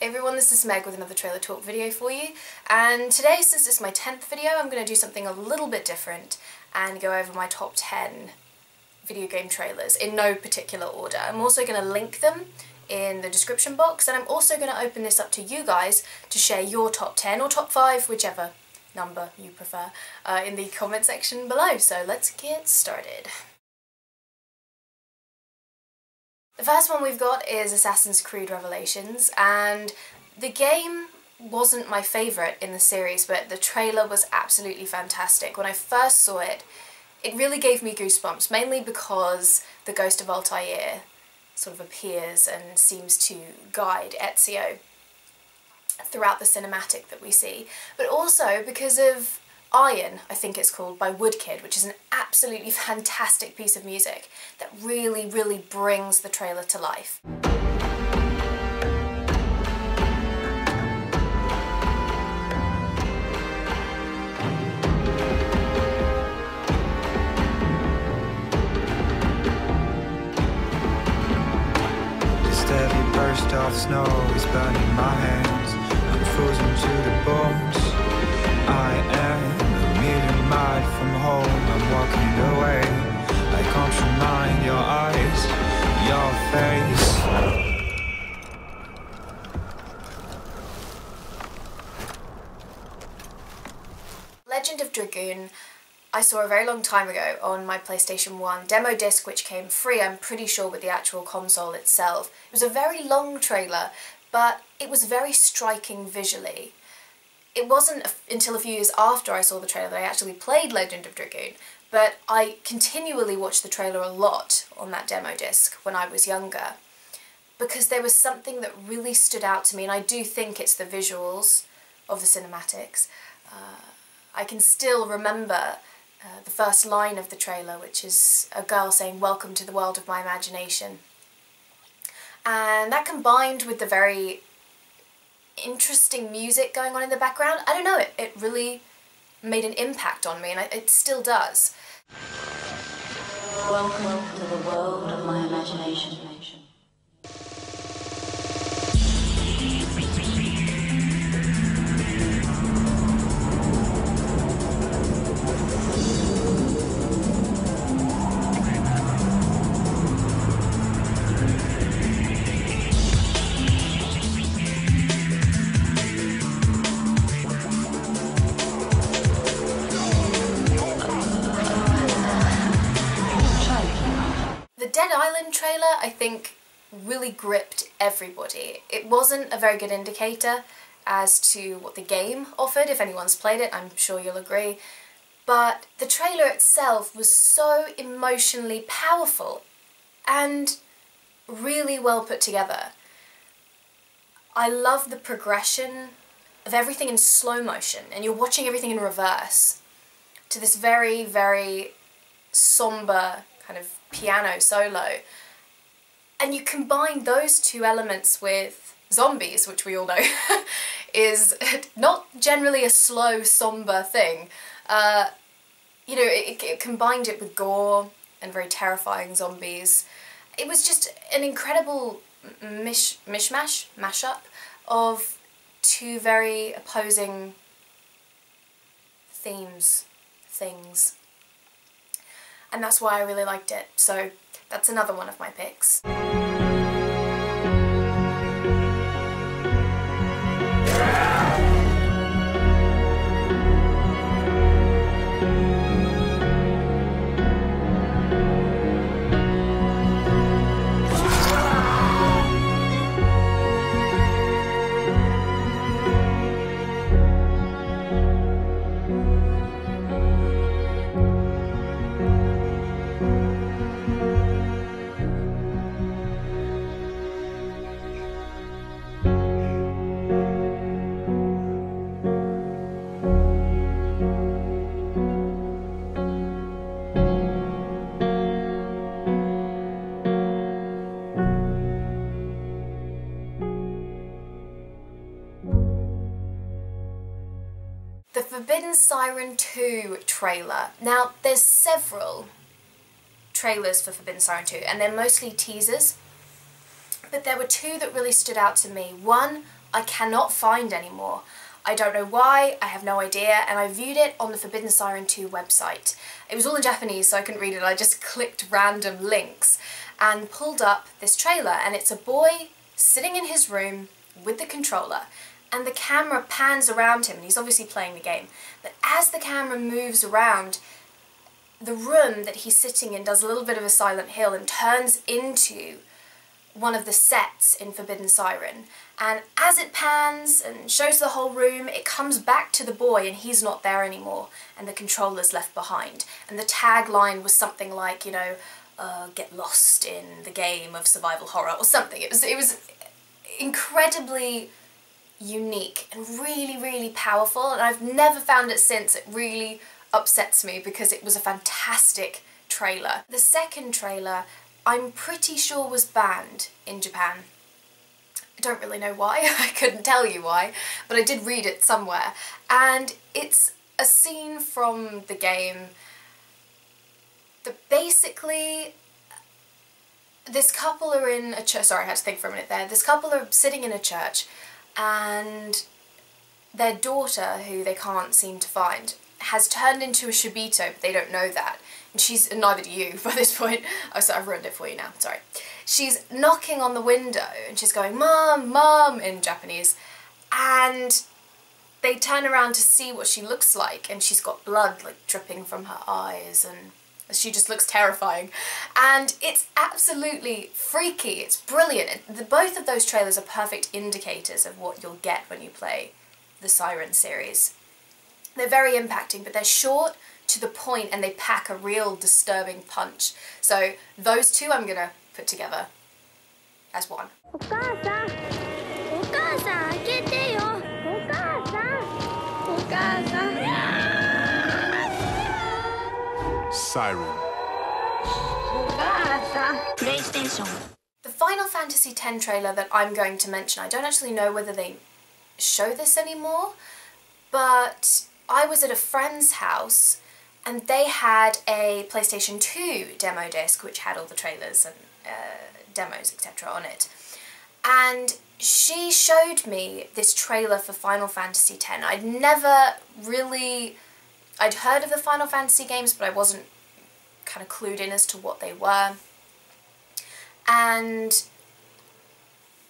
Hey everyone, this is Meg with another trailer talk video for you, and today, since it's my 10th video, I'm going to do something a little bit different and go over my top 10 video game trailers in no particular order. I'm also going to link them in the description box, and I'm also going to open this up to you guys to share your top 10 or top 5, whichever number you prefer, in the comment section below. So let's get started. The first one we've got is Assassin's Creed Revelations, and the game wasn't my favourite in the series, but the trailer was absolutely fantastic. When I first saw it, it really gave me goosebumps, mainly because the Ghost of Altair sort of appears and seems to guide Ezio throughout the cinematic that we see, but also because of Iron, I think it's called, by Woodkid, which is an absolutely fantastic piece of music that really, really brings the trailer to life. The steady burst of snow is burning my hands. I'm frozen to the bones. I am a million miles from home. I'm walking away. I can't remind your eyes, your face. Legend of Dragoon I saw a very long time ago on my PlayStation 1 demo disc, which came free, I'm pretty sure, with the actual console itself. It was a very long trailer, but it was very striking visually. It wasn't until a few years after I saw the trailer that I actually played Legend of Dragoon, but I continually watched the trailer a lot on that demo disc when I was younger, because there was something that really stood out to me, and I do think it's the visuals of the cinematics. I can still remember the first line of the trailer, which is a girl saying, "Welcome to the world of my imagination." And that, combined with the very interesting music going on in the background, I don't know, it really made an impact on me, and it still does. Welcome to the world of my imagination. The Dead Island trailer, I think, really gripped everybody. It wasn't a very good indicator as to what the game offered. If anyone's played it, I'm sure you'll agree. But the trailer itself was so emotionally powerful and really well put together. I love the progression of everything in slow motion, and you're watching everything in reverse to this very, very somber kind of piano solo, and you combine those two elements with zombies, which we all know is not generally a slow, somber thing. You know, it combined it with gore and very terrifying zombies. It was just an incredible mashup of two very opposing things. And that's why I really liked it. So that's another one of my picks. The Forbidden Siren 2 trailer. Now, there's several trailers for Forbidden Siren 2, and they're mostly teasers, but there were two that really stood out to me. One, I cannot find anymore. I don't know why, I have no idea, and I viewed it on the Forbidden Siren 2 website. It was all in Japanese, so I couldn't read it. I just clicked random links and pulled up this trailer, and it's a boy sitting in his room with the controller, and the camera pans around him, and he's obviously playing the game. But as the camera moves around, the room that he's sitting in does a little bit of a Silent Hill and turns into one of the sets in Forbidden Siren. And as it pans and shows the whole room, it comes back to the boy and he's not there anymore and the controller's left behind. And the tagline was something like, you know, get lost in the game of survival horror or something. It was incredibly unique and really, really powerful, and I've never found it since. It really upsets me because it was a fantastic trailer. The second trailer, I'm pretty sure was banned in Japan. I don't really know why, I couldn't tell you why, but I did read it somewhere. And it's a scene from the game that basically, this couple are in a church, sorry I had to think for a minute there, this couple are sitting in a church and their daughter, who they can't seem to find, has turned into a shibito, but they don't know that. And she's, neither do you by this point. Oh, so I've ruined it for you now, sorry. She's knocking on the window and she's going, "Mom, Mom," in Japanese. And they turn around to see what she looks like, and she's got blood like dripping from her eyes, and she just looks terrifying. And it's absolutely freaky, it's brilliant. Both of those trailers are perfect indicators of what you'll get when you play the Siren series. They're very impacting, but they're short, to the point, and they pack a real disturbing punch. So those two I'm gonna put together as one. Siren. The Final Fantasy X trailer that I'm going to mention, I don't actually know whether they show this anymore, but I was at a friend's house and they had a PlayStation 2 demo disc which had all the trailers and demos, etc. on it. And she showed me this trailer for Final Fantasy X. I'd heard of the Final Fantasy games, but I wasn't kind of clued in as to what they were. And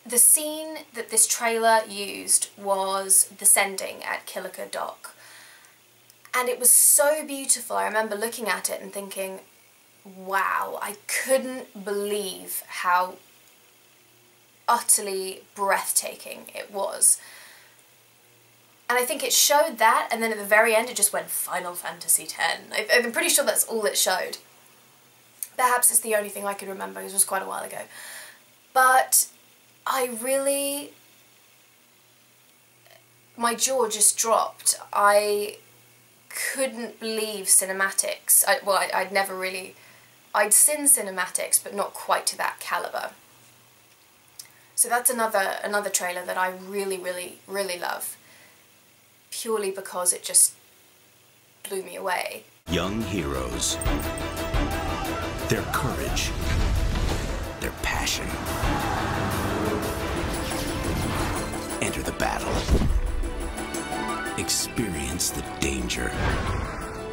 the scene that this trailer used was the sending at Kilika Dock. And it was so beautiful. I remember looking at it and thinking, wow, I couldn't believe how utterly breathtaking it was. And I think it showed that, and then at the very end it just went Final Fantasy X. I'm pretty sure that's all it showed. Perhaps it's the only thing I could remember, because it was quite a while ago. But my jaw just dropped. I couldn't believe cinematics. I'd seen cinematics, but not quite to that caliber. So that's another trailer that I really, really, really love, purely because it just blew me away. Young heroes, their courage, their passion. Enter the battle. Experience the danger.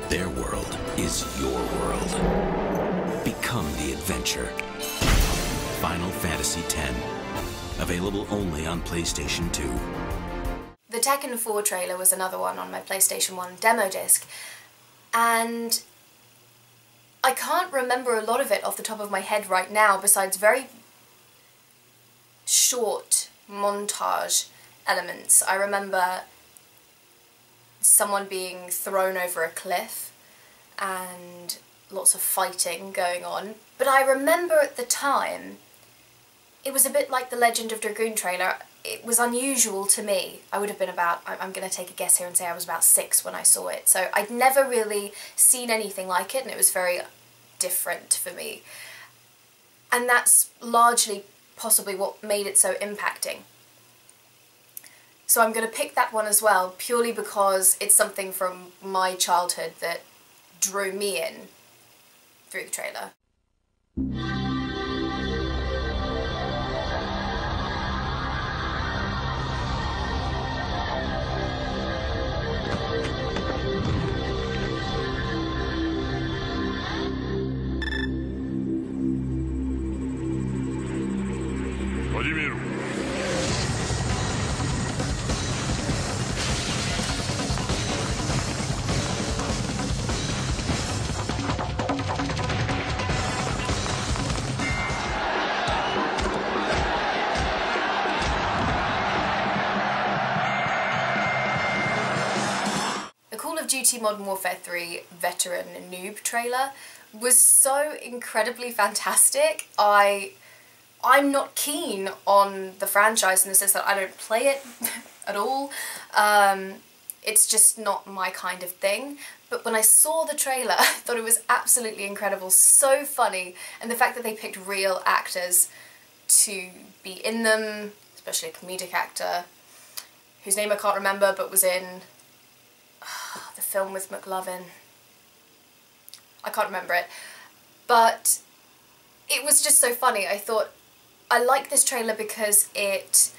Their world is your world. Become the adventure. Final Fantasy X. Available only on PlayStation 2. The Tekken 4 trailer was another one on my PlayStation 1 demo disc, and I can't remember a lot of it off the top of my head right now, besides very short montage elements. I remember someone being thrown over a cliff and lots of fighting going on, but I remember at the time it was a bit like the Legend of Dragoon trailer. It was unusual to me. I would have been about, I'm going to take a guess here and say I was about 6 when I saw it, so I'd never really seen anything like it, and it was very different for me. And that's largely possibly what made it so impacting. So I'm going to pick that one as well, purely because it's something from my childhood that drew me in through the trailer. Duty Modern Warfare 3 Veteran Noob trailer was so incredibly fantastic. I'm not keen on the franchise in the sense that I don't play it at all. It's just not my kind of thing. But when I saw the trailer, I thought it was absolutely incredible, so funny, and the fact that they picked real actors to be in them, especially a comedic actor, whose name I can't remember, but was in the film with McLovin. I can't remember it. But it was just so funny. I thought, I like this trailer because it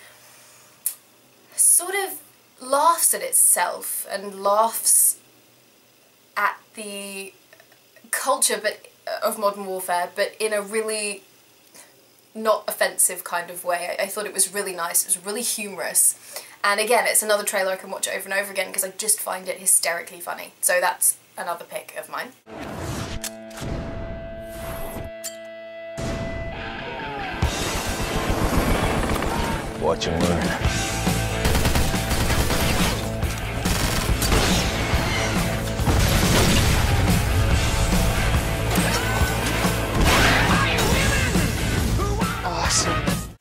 sort of laughs at itself and laughs at the culture of Modern Warfare, but in a really not offensive kind of way. I thought it was really nice, it was really humorous, and again, it's another trailer I can watch over and over again because I just find it hysterically funny. So that's another pick of mine. Watch and learn.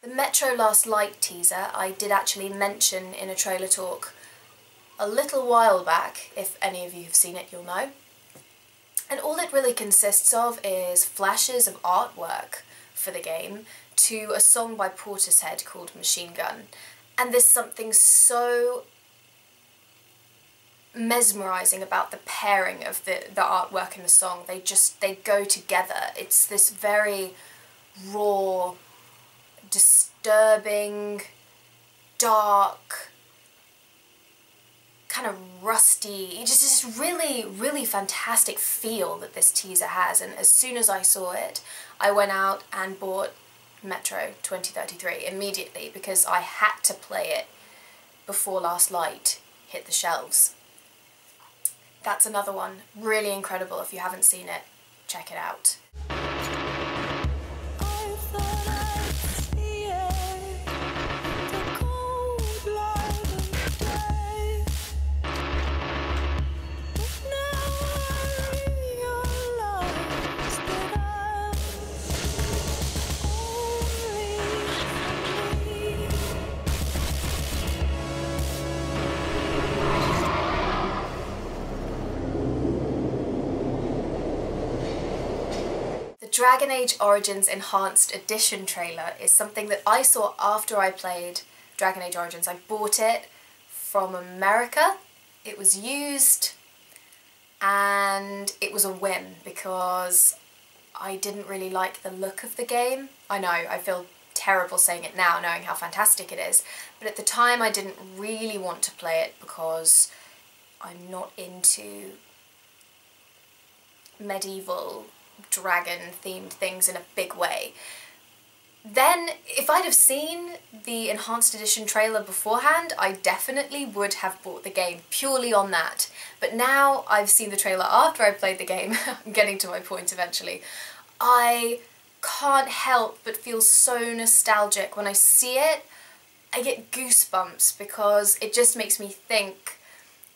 The Metro Last Light teaser I did actually mention in a trailer talk a little while back. If any of you have seen it, you'll know. And all it really consists of is flashes of artwork for the game to a song by Portishead called Machine Gun. And there's something so mesmerising about the pairing of the artwork and the song. They go together. It's this very raw, disturbing, dark, kind of rusty, just this really, really fantastic feel that this teaser has. And as soon as I saw it, I went out and bought Metro 2033 immediately because I had to play it before Last Light hit the shelves. That's another one, really incredible. If you haven't seen it, check it out. Dragon Age Origins Enhanced Edition trailer is something that I saw after I played Dragon Age Origins. I bought it from America, it was used, and it was a whim because I didn't really like the look of the game. I know, I feel terrible saying it now, knowing how fantastic it is, but at the time I didn't really want to play it because I'm not into medieval dragon themed things in a big way. Then if I'd have seen the Enhanced Edition trailer beforehand, I definitely would have bought the game purely on that. But now I've seen the trailer after I played the game, I'm getting to my point eventually, I can't help but feel so nostalgic when I see it. I get goosebumps because it just makes me think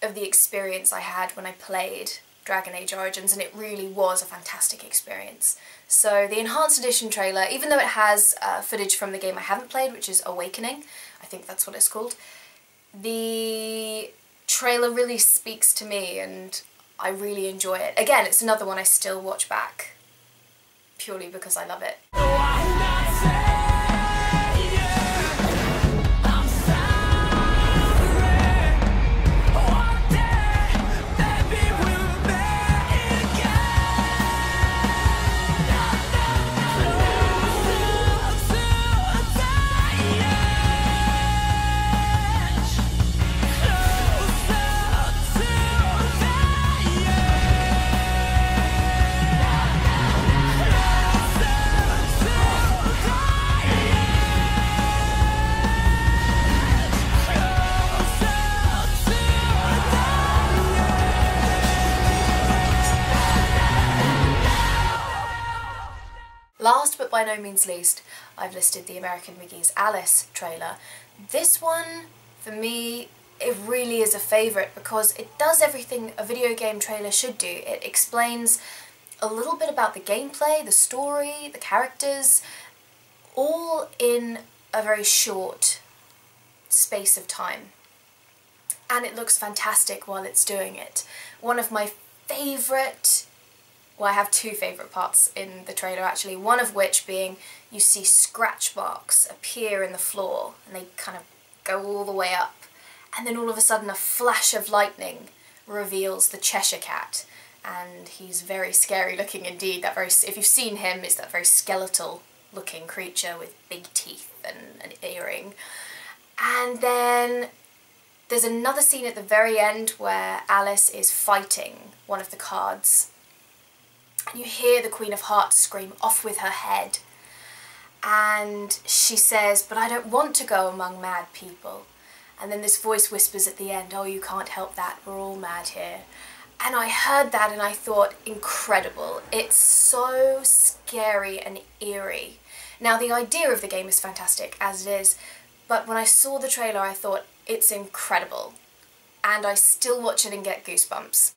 of the experience I had when I played Dragon Age Origins, and it really was a fantastic experience. So the Enhanced Edition trailer, even though it has footage from the game I haven't played, which is Awakening, I think that's what it's called, the trailer really speaks to me and I really enjoy it. Again, it's another one I still watch back, purely because I love it. Last but by no means least, I've listed the American McGee's Alice trailer. This one, for me, it really is a favourite because it does everything a video game trailer should do. It explains a little bit about the gameplay, the story, the characters, all in a very short space of time. And it looks fantastic while it's doing it. One of my favourite, well, I have two favourite parts in the trailer actually, one of which being you see scratch marks appear in the floor and they kind of go all the way up, and then all of a sudden a flash of lightning reveals the Cheshire Cat, and he's very scary looking indeed. That very, if you've seen him, it's that very skeletal looking creature with big teeth and an earring. And then there's another scene at the very end where Alice is fighting one of the cards, and you hear the Queen of Hearts scream, "Off with her head," and she says, "But I don't want to go among mad people." And then this voice whispers at the end, "Oh, you can't help that, we're all mad here." And I heard that and I thought, incredible. It's so scary and eerie. Now, the idea of the game is fantastic, as it is, but when I saw the trailer I thought, it's incredible. And I still watch it and get goosebumps.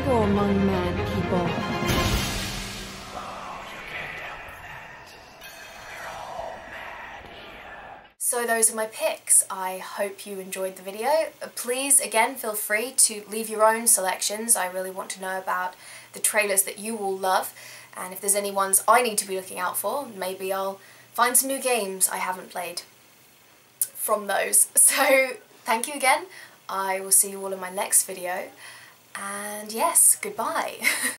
Among mad people. So those are my picks. I hope you enjoyed the video. Please, again, feel free to leave your own selections. I really want to know about the trailers that you all love, and if there's any ones I need to be looking out for, maybe I'll find some new games I haven't played from those. So thank you again. I will see you all in my next video. And yes, goodbye.